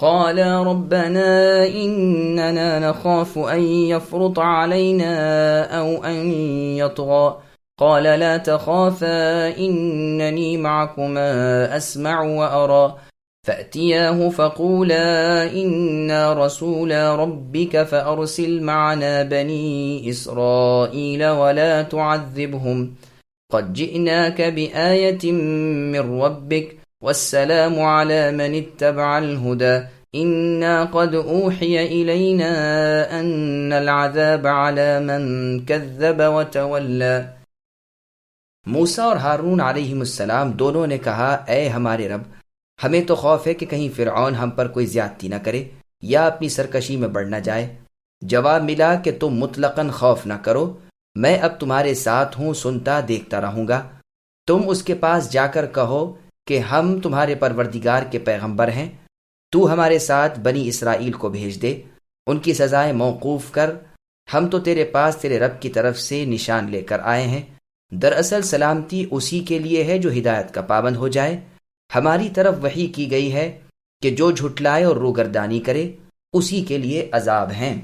قالا ربنا إننا نخاف أن يفرط علينا أو أن يطغى قال لا تخافا إنني معكما أسمع وأرى فأتياه فقولا إنا رسولا ربك فأرسل معنا بني إسرائيل ولا تعذبهم قد جئناك بآية من ربك والسلام على من اتبع الهدى إنا قد أوحي إلينا أن العذاب على من كذب وتولى۔ موسیٰ اور ہارون علیہم السلام دونوں نے کہا، اے ہمارے رب، ہمیں تو خوف ہے کہ کہیں فرعون ہم پر کوئی زیادتی نہ کرے یا اپنی سرکشی میں بڑھ نہ جائے۔ جواب ملا کہ تم مطلقاً خوف نہ کرو، میں اب تمہارے ساتھ ہوں، سنتا دیکھتا رہوں گا۔ تم اس کے پاس جا کر کہو کہ ہم تمہارے پروردگار کے پیغمبر ہیں، تو ہمارے ساتھ بنی اسرائیل کو بھیج دے، ان کی سزائیں موقوف کر، ہم تو تیرے پاس تیرے رب کی طرف سے نشان لے کر آئے ہیں۔ دراصل سلامتی اسی کے لیے ہے جو ہدایت کا پابند ہو جائے۔ ہماری طرف وحی کی گئی ہے کہ جو جھٹلائے اور روگردانی کرے اسی کے لیے عذاب ہیں۔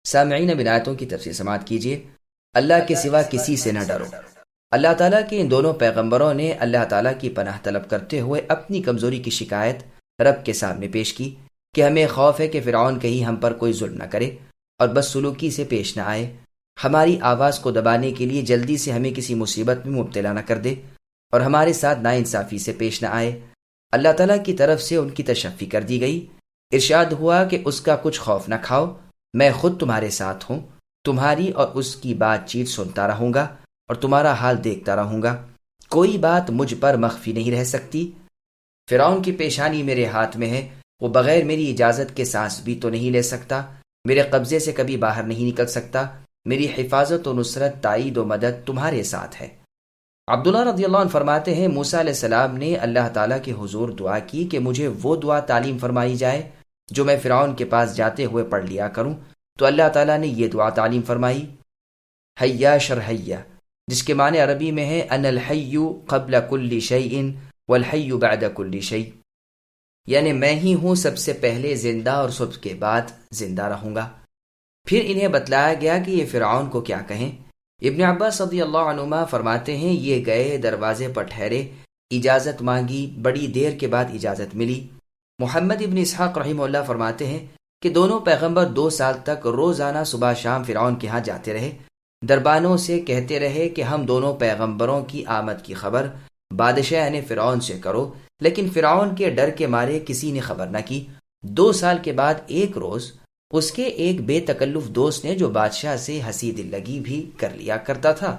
سامعین، اب آیتوں کی تفسیر سماعت کیجیے۔ اللہ کے سوا کسی سے نہ ڈرو۔ اللہ تعالیٰ کے ان دونوں پیغمبروں نے اللہ تعالیٰ کی پناہ طلب کرتے ہوئے اپنی کمزوری کی شکایت رب کے سامنے پیش کی کہ ہمیں خوف ہے کہ فرعون کہیں ہم پر کوئی ظلم نہ کرے اور بدسلوکی سے پیش نہ آئے، ہماری آواز کو دبانے کے لیے جلدی سے ہمیں کسی مصیبت میں مبتلا نہ کر دے اور ہمارے ساتھ ناانصافی سے پیش نہ آئے۔ اللہ تعالیٰ کی طرف سے ان کی تشفی کر دی گئی۔ ارشاد ہوا کہ اس کا کچھ خوف نہ کھاؤ، میں خود تمہارے ساتھ ہوں، تمہاری اور اس کی بات چیت سنتا رہوں گا اور تمہارا حال دیکھتا رہوں گا، کوئی بات مجھ پر مخفی نہیں رہ سکتی۔ فرعون کی پیشانی میرے ہاتھ میں ہے، وہ بغیر میری اجازت کے سانس بھی تو نہیں لے سکتا، میرے قبضے سے کبھی باہر نہیں نکل سکتا، میری حفاظت و نصرت، تائید و مدد تمہارے ساتھ ہے۔ عبداللہ رضی اللہ عنہ فرماتے ہیں، موسیٰ علیہ السلام نے اللہ تعالیٰ کے حضور دعا کی کہ مجھے وہ دعا تعلیم فرمائی جائے جو میں فرعون کے پاس جاتے ہوئے پڑھ لیا کروں، تو اللہ تعالیٰ نے یہ دعا تعلیم فرمائی، حیا شرحیا، جس کے معنی عربی میں ہے ان الحی قبل کل شیء والحی بعد کل شیء، یعنی میں ہی ہوں سب سے پہلے زندہ اور سب کے بعد زندہ رہوں گا۔ پھر انہیں بتلایا گیا کہ یہ فرعون کو کیا کہیں۔ ابن عباس رضی اللہ عنہما فرماتے ہیں، یہ گئے، دروازے پر ٹھہرے، اجازت مانگی، بڑی دیر کے بعد اجازت ملی۔ محمد ابن اسحاق رحمہ اللہ فرماتے ہیں کہ دونوں پیغمبر 2 سال تک روزانہ صبح شام فرعون کے ہاں جاتے رہے، دربانوں سے کہتے رہے کہ ہم دونوں پیغمبروں کی آمد کی خبر بادشاہ یعنی فرعون سے کرو، لیکن فرعون کے ڈر کے مارے کسی نے خبر نہ کی۔ 2 سال کے بعد ایک روز اس کے ایک بے تکلف دوست نے، جو بادشاہ سے ہنسی دل لگی بھی کر لیا کرتا تھا،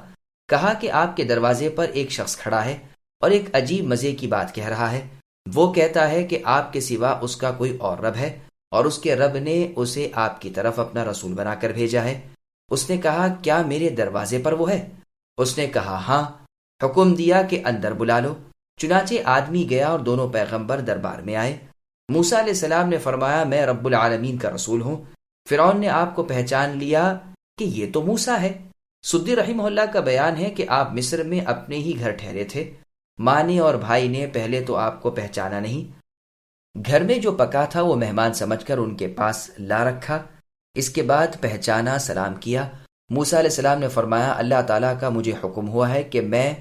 کہا کہ آپ کے دروازے پر ایک شخص کھڑا ہے اور ایک عجیب مزے کی بات کہہ رہا ہے۔ وہ کہتا ہے کہ آپ کے سوا اس کا کوئی اور رب ہے اور اس کے رب نے اسے آپ کی طرف اپنا رسول بنا کر بھیجا ہے۔ اس نے کہا، کیا میرے دروازے پر وہ ہے؟ اس نے کہا، ہاں۔ حکم دیا کہ اندر بلا لو۔ چنانچہ آدمی گیا اور دونوں پیغمبر دربار میں آئے۔ موسیٰ علیہ السلام نے فرمایا، میں رب العالمین کا رسول ہوں۔ فرعون نے آپ کو پہچان لیا کہ یہ تو موسیٰ ہے۔ سدی رحمہ اللہ کا بیان ہے کہ آپ مصر میں اپنے ہی گھر ٹھہرے تھے، ماں نے اور بھائی نے پہلے تو آپ کو پہچانا نہیں، گھر میں جو پکا تھا وہ مہمان سمجھ کر ان کے پاس لا رکھا، اس کے بعد پہچانا، سلام کیا۔ موسیٰ علیہ السلام نے فرمایا، اللہ تعالیٰ کا مجھے حکم ہوا ہے کہ میں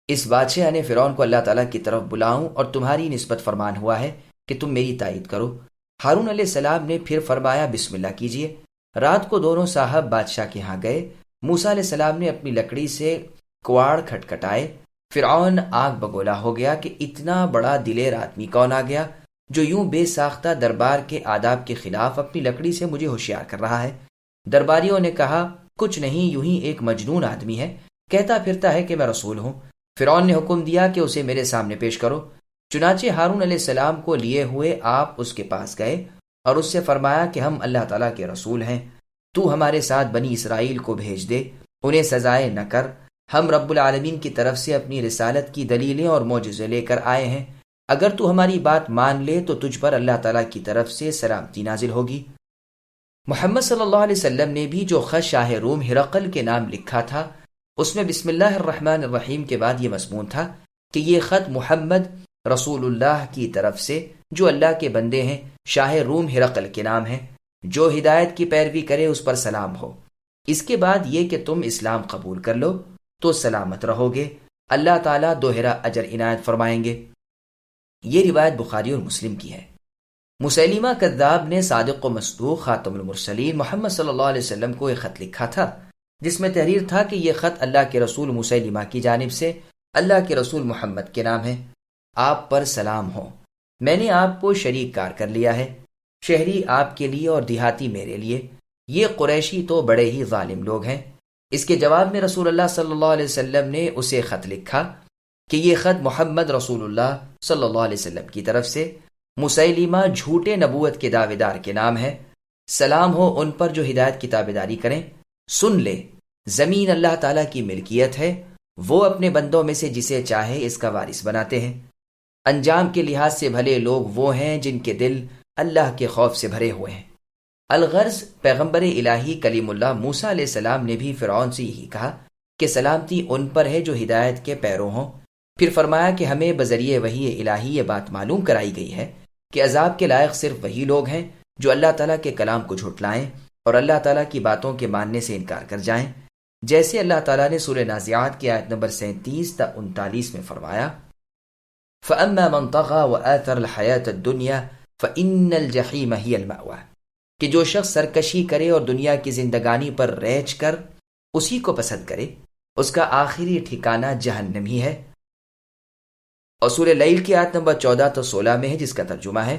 اس بادشاہ نے فرعون کو اللہ تعالیٰ کی طرف بلاؤں، اور تمہاری نسبت فرمان ہوا ہے کہ تم میری تائید کرو۔ ہارون علیہ السلام نے پھر فرمایا، بسم اللہ کیجئے۔ رات کو دونوں صاحب بادشاہ کے ہاں گئے۔ موسیٰ علیہ السلام نے اپنی لکڑی سے کواڑ کھٹکھٹائے۔ فرعون آگ بگولا ہو گیا کہ اتنا بڑا دلیر آدمی کون آ گیا جو یوں بے ساختہ دربار کے آداب کے خلاف اپنی لکڑی سے مجھے ہوشیار کر رہا ہے۔ درباریوں نے کہا، کچھ نہیں، یوں ہی ایک مجنون آدمی ہے، کہتا پھرتا ہے کہ میں رسول ہوں۔ فرعون نے حکم دیا کہ اسے میرے سامنے پیش کرو۔ چنانچہ ہارون علیہ السلام کو لیے ہوئے آپ اس کے پاس گئے اور اس سے فرمایا کہ ہم اللہ تعالیٰ کے رسول ہیں، تو ہمارے ساتھ بنی اسرائیل کو بھیج دے، انہیں سزائے نہ کر، ہم رب العالمین کی طرف سے اپنی رسالت کی دلیلیں اور معجزے لے کر آئے ہیں، اگر تو ہماری بات مان لے تو تجھ پر اللہ تعالیٰ کی طرف سے سلامتی نازل ہوگی۔ محمد صلی اللہ علیہ وسلم نے بھی جو خط شاہ روم ہرقل کے نام لکھا تھا، اس میں بسم اللہ الرحمن الرحیم کے بعد یہ مضمون تھا کہ یہ خط محمد رسول اللہ کی طرف سے جو اللہ کے بندے ہیں، شاہ روم ہرقل کے نام ہیں، جو ہدایت کی پیروی کرے اس پر سلام ہو۔ اس کے بعد یہ کہ تم اسلام قبول کر لو تو سلامت رہو گے، اللہ تعالیٰ دوہرا اجر عنایت فرمائیں گے۔ یہ روایت بخاری اور مسلم کی ہے۔ مسیلمہ کذاب نے صادق و مصدوق خاتم المرسلین محمد صلی اللہ علیہ وسلم کو ایک خط لکھا تھا، جس میں تحریر تھا کہ یہ خط اللہ کے رسول مسیلمہ کی جانب سے اللہ کے رسول محمد کے نام ہے، آپ پر سلام ہو۔ میں نے آپ کو شریک کار کر لیا ہے، شہری آپ کے لیے اور دیہاتی میرے لیے، یہ قریشی تو بڑے ہی ظالم لوگ ہیں۔ اس کے جواب میں رسول اللہ صلی اللہ علیہ وسلم نے اسے خط لکھا کہ یہ خط محمد رسول اللہ صلی اللہ علیہ وسلم کی طرف سے مسیلمہ جھوٹے نبوت کے دعوے دار کے نام ہے، سلام ہو ان پر جو ہدایت کی تابعداری کریں۔ سن لے، زمین اللہ تعالیٰ کی ملکیت ہے، وہ اپنے بندوں میں سے جسے چاہے اس کا وارث بناتے ہیں۔ انجام کے لحاظ سے بھلے لوگ وہ ہیں جن کے دل اللہ کے خوف سے بھرے ہوئے ہیں۔ الغرض پیغمبر الہی کلیم اللہ موسیٰ علیہ السلام نے بھی فرعون سے یہی کہا کہ سلامتی ان پر ہے جو ہدایت کے پیرو ہوں۔ پھر فرمایا کہ ہمیں بذریعہ وحی الہی یہ بات معلوم کرائی گئی ہے کہ عذاب کے لائق صرف وہی لوگ ہیں جو اللہ تعالیٰ کے کلام کو جھٹلائیں اور اللہ تعالیٰ کی باتوں کے ماننے سے انکار کر جائیں، جیسے اللہ تعالیٰ نے سورہ نازعات کی آیت نمبر 37 تا 39 میں فرمایا، فَأَمَّا مَنْ طَغَى وَآثَرَ الْحَيَاةَ الدُّنْيَا فَإِنَّ الْجَحِيمَ هِيَ الْمَأْوَىٰ، کہ جو شخص سرکشی کرے اور دنیا کی زندگانی پر ریچھ کر اسی کو پسند کرے، اس کا آخری ٹھکانہ جہنم ہی ہے۔ اور سورہ لیل کی آیت نمبر 14 تا 16 میں ہے، جس کا ترجمہ ہے،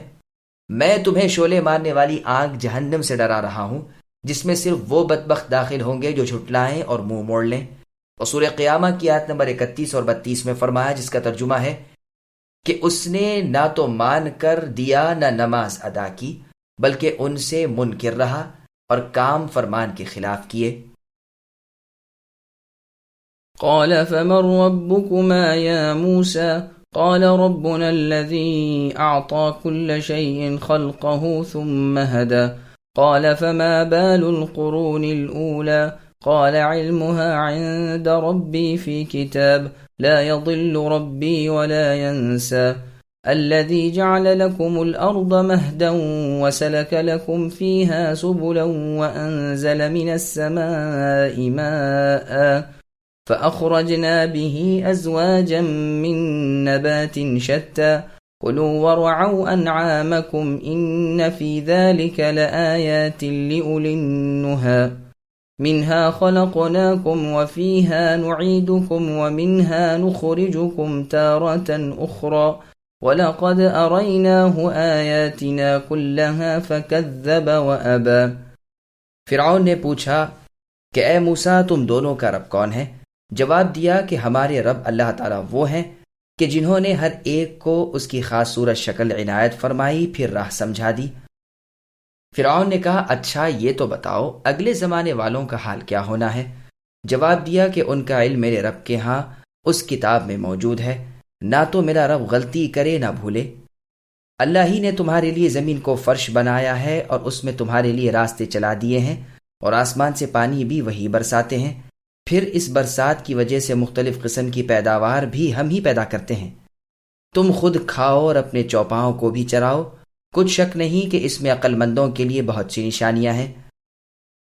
میں تمہیں شعلے مارنے والی آگ جہنم سے ڈرا رہا ہوں جس میں صرف وہ بدبخت داخل ہوں گے جو جھٹلائیں اور منہ موڑ لیں۔ اور سورہ قیامہ کی آیت نمبر 31 اور 32 میں فرمایا، جس کا ترجمہ ہے کہ اس نے نہ تو مان کر دیا نہ نماز ادا کی، بلکہ ان سے منکر رہا اور کام فرمان کے خلاف کیے۔ قال فمن ربكما يا موسى قال ربنا الذي أعطى كل شيء خلقه ثم هدى قال فما بال القرون الأولى قال علمها عند ربي في كتاب لا يضل ربي ولا ينسى الذي جعل لكم الأرض مهدا وسلك لكم فيها سبلا وأنزل من السماء ماء فأخرجنا به أزواجا من نبات شتى كلوا وارعوا أنعامكم إن في ذلك لآيات لأولي النهى منها خلقناكم وفيها نعيدكم ومنها نخرجكم تارة أخرى وَلَقَدْ أَرَيْنَاهُ آيَاتِنَا كُلَّهَا فَكَذَّبَ وَأَبَى۔ فرعون نے پوچھا کہ اے موسیٰ تم دونوں کا رب کون ہے؟ جواب دیا کہ ہمارے رب اللہ تعالیٰ وہ ہیں کہ جنہوں نے ہر ایک کو اس کی خاص صورت شکل عنایت فرمائی، پھر راہ سمجھا دی۔ فرعون نے کہا اچھا یہ تو بتاؤ اگلے زمانے والوں کا حال کیا ہونا ہے؟ جواب دیا کہ ان کا علم میرے رب کے ہاں اس کتاب میں موجود ہے، نہ تو میرا رب غلطی کرے نہ بھولے۔ اللہ ہی نے تمہارے لیے زمین کو فرش بنایا ہے اور اس میں تمہارے لیے راستے چلا دیے ہیں، اور آسمان سے پانی بھی وہی برساتے ہیں، پھر اس برسات کی وجہ سے مختلف قسم کی پیداوار بھی ہم ہی پیدا کرتے ہیں۔ تم خود کھاؤ اور اپنے چوپاؤں کو بھی چراؤ، کچھ شک نہیں کہ اس میں عقل مندوں کے لیے بہت سی نشانیاں ہیں۔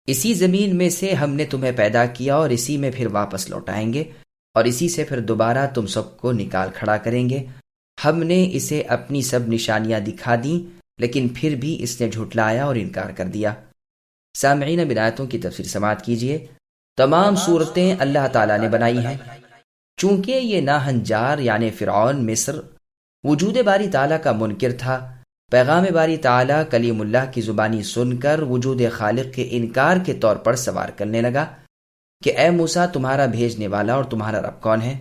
اسی زمین میں سے ہم نے تمہیں پیدا کیا اور اسی میں پھر واپس لوٹائیں گے، اور اسی سے پھر دوبارہ تم سب کو نکال کھڑا کریں گے۔ ہم نے اسے اپنی سب نشانیاں دکھا دیں، لیکن پھر بھی اس نے جھٹلایا اور انکار کر دیا۔ سامعین اب آیتوں کی تفسیر سماعت کیجیے۔ تمام صورتیں اللہ تعالیٰ نے بنائی ہیں۔ چونکہ یہ ناہنجار یعنی فرعون مصر وجود باری تعالیٰ کا منکر تھا، پیغام باری تعالیٰ کلیم اللہ کی زبانی سن کر وجود خالق کے انکار کے طور پر سوار کرنے لگا کہ اے موسیٰ تمہارا بھیجنے والا اور تمہارا رب کون ہے؟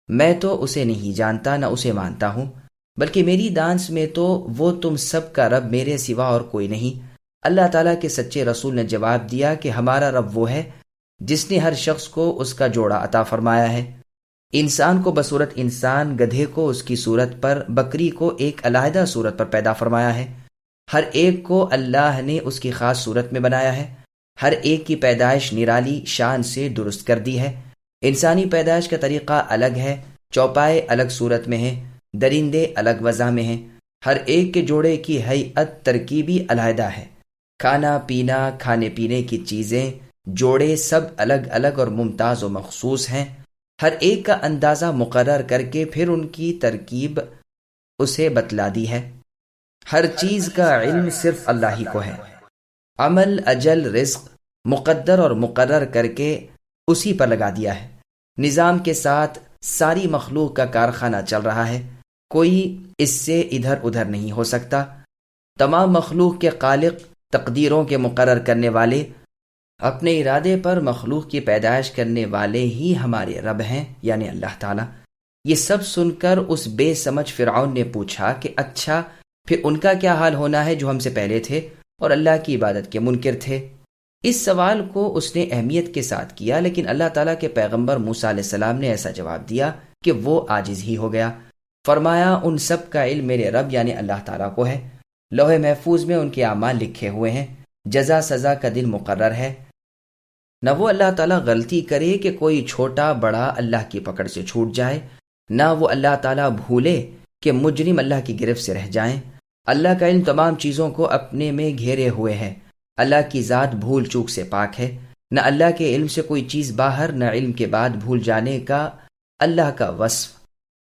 میں تو اسے نہیں جانتا نہ اسے مانتا ہوں، بلکہ میری دانش میں تو وہ تم سب کا رب میرے سوا اور کوئی نہیں۔ اللہ تعالیٰ کے سچے رسول نے جواب دیا کہ ہمارا رب وہ ہے جس نے ہر شخص کو اس کا جوڑا عطا فرمایا ہے، انسان کو بصورت انسان، گدھے کو اس کی صورت پر، بکری کو ایک علیحدہ صورت پر پیدا فرمایا ہے۔ ہر ایک کو اللہ نے اس کی خاص صورت میں بنایا ہے، ہر ایک کی پیدائش نرالی شان سے درست کر دی ہے۔ انسانی پیدائش کا طریقہ الگ ہے، چوپائے الگ صورت میں ہیں، درندے الگ وضع میں ہیں، ہر ایک کے جوڑے کی ہیئت ترکیبی علیحدہ ہے۔ کھانا پینا، کھانے پینے کی چیزیں، جوڑے سب الگ الگ اور ممتاز و مخصوص ہیں۔ ہر ایک کا اندازہ مقرر کر کے پھر ان کی ترکیب اسے بتلا دی ہے۔ ہر چیز کا علم صرف اللہ ہی کو ہے۔ عمل، اجل، رزق مقدر اور مقرر کر کے اسی پر لگا دیا ہے۔ نظام کے ساتھ ساری مخلوق کا کارخانہ چل رہا ہے، کوئی اس سے ادھر ادھر نہیں ہو سکتا۔ تمام مخلوق کے خالق، تقدیروں کے مقرر کرنے والے، اپنے ارادے پر مخلوق کی پیدائش کرنے والے ہی ہمارے رب ہیں، یعنی اللہ تعالیٰ۔ یہ سب سن کر اس بے سمجھ فرعون نے پوچھا کہ اچھا پھر ان کا کیا حال ہونا ہے جو ہم سے پہلے تھے اور اللہ کی عبادت کے منکر تھے؟ اس سوال کو اس نے اہمیت کے ساتھ کیا، لیکن اللہ تعالیٰ کے پیغمبر موسیٰ علیہ السلام نے ایسا جواب دیا کہ وہ عاجز ہی ہو گیا۔ فرمایا ان سب کا علم میرے رب یعنی اللہ تعالیٰ کو ہے۔ لوح محفوظ میں ان کے اعمال لکھے ہوئے ہیں، جزا سزا کا دن مقرر ہے۔ نہ وہ اللہ تعالیٰ غلطی کرے کہ کوئی چھوٹا بڑا اللہ کی پکڑ سے چھوٹ جائے، نہ وہ اللہ تعالیٰ بھولے کہ مجرم اللہ کی گرفت سے رہ جائیں۔ اللہ کا علم تمام چیزوں کو اپنے میں گھیرے ہوئے ہے۔ اللہ کی ذات بھول چوک سے پاک ہے، نہ اللہ کے علم سے کوئی چیز باہر، نہ علم کے بعد بھول جانے کا اللہ کا وصف۔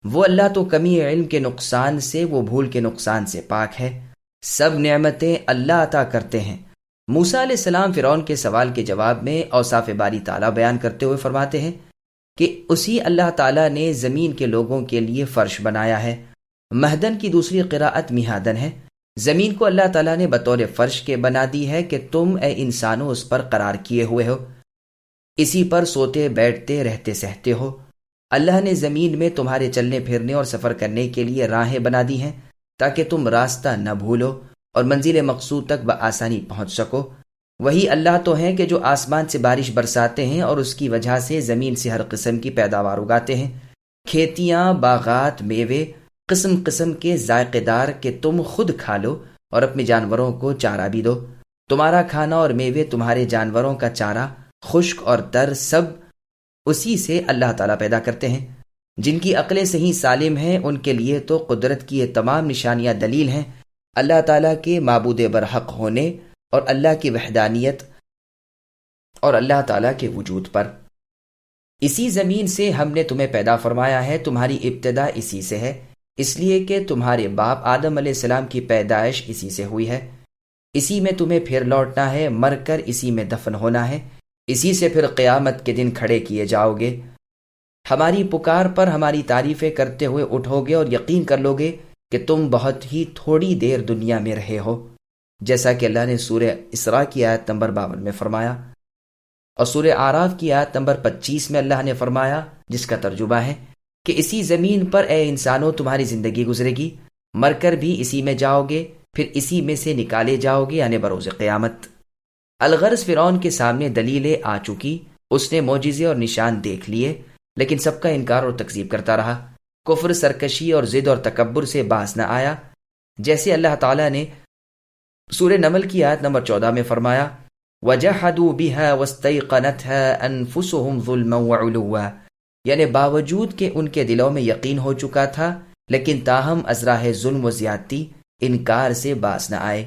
وہ اللہ تو کمی علم کے نقصان سے، وہ بھول کے نقصان سے پاک ہے۔ سب نعمتیں اللہ عطا کرتے ہیں۔ موسیٰ علیہ السلام فرعون کے سوال کے جواب میں اوصاف باری تعالیٰ بیان کرتے ہوئے فرماتے ہیں کہ اسی اللہ تعالیٰ نے زمین کے لوگوں کے لیے فرش بنایا ہے۔ مہدن کی دوسری قراءت میہادن ہے۔ زمین کو اللہ تعالیٰ نے بطور فرش کے بنا دی ہے کہ تم اے انسانوں اس پر قرار کیے ہوئے ہو، اسی پر سوتے بیٹھتے رہتے سہتے ہو۔ اللہ نے زمین میں تمہارے چلنے پھرنے اور سفر کرنے کے لیے راہیں بنا دی ہیں تاکہ تم راستہ نہ بھولو اور منزل مقصود تک بآسانی پہنچ سکو۔ وہی اللہ تو ہیں کہ جو آسمان سے بارش برساتے ہیں اور اس کی وجہ سے زمین سے ہر قسم کی پیداوار اگاتے ہیں، کھیتیاں، باغات، میوے قسم قسم کے ذائقے دار کہ تم خود کھا لو اور اپنے جانوروں کو چارہ بھی دو۔ تمہارا کھانا اور میوے تمہارے جانوروں کا چارہ، خشک اور تر سب اسی سے اللہ تعالیٰ پیدا کرتے ہیں۔ جن کی عقلیں صحیح سالم ہیں ان کے لیے تو قدرت کی یہ تمام نشانیاں دلیل ہیں اللہ تعالیٰ کے معبود برحق ہونے اور اللہ کی وحدانیت اور اللہ تعالیٰ کے وجود پر۔ اسی زمین سے ہم نے تمہیں پیدا فرمایا ہے، تمہاری ابتدا اسی سے ہے، اس لیے کہ تمہارے باپ آدم علیہ السلام کی پیدائش اسی سے ہوئی ہے۔ اسی میں تمہیں پھر لوٹنا ہے، مر کر اسی میں دفن ہونا ہے، اسی سے پھر قیامت کے دن کھڑے کیے جاؤ گے۔ ہماری پکار پر ہماری تعریفیں کرتے ہوئے اٹھو گے اور یقین کر لو گے کہ تم بہت ہی تھوڑی دیر دنیا میں رہے ہو، جیسا کہ اللہ نے سورہ اسراء کی آیت نمبر 52 میں فرمایا، اور سورہ اعراف کی آیت نمبر 25 میں اللہ نے فرمایا، جس کا ترجمہ ہے کہ اسی زمین پر اے انسانوں تمہاری زندگی گزرے گی، مر کر بھی اسی میں جاؤ گے، پھر اسی میں سے نکالے جاؤ گے، یعنی بروز قیامت۔ الغرض فرعون کے سامنے دلیلیں آ چکی، اس نے معجزے اور نشان دیکھ لیے، لیکن سب کا انکار اور تکذیب کرتا رہا۔ کفر، سرکشی اور ضد اور تکبر سے باز نہ آیا، جیسے اللہ تعالیٰ نے سورہ نمل کی آیت نمبر 14 میں فرمایا، وَجَحَدُوا بِهَا وَاسْتَيْقَنَتْهَا أَنفُسُهُمْ ظُلْمًا وَعُلُوًّا، یعنی باوجود کہ ان کے دلوں میں یقین ہو چکا تھا، لیکن تاہم از راہ ظلم و زیادتی انکار سے باز نہ آئے۔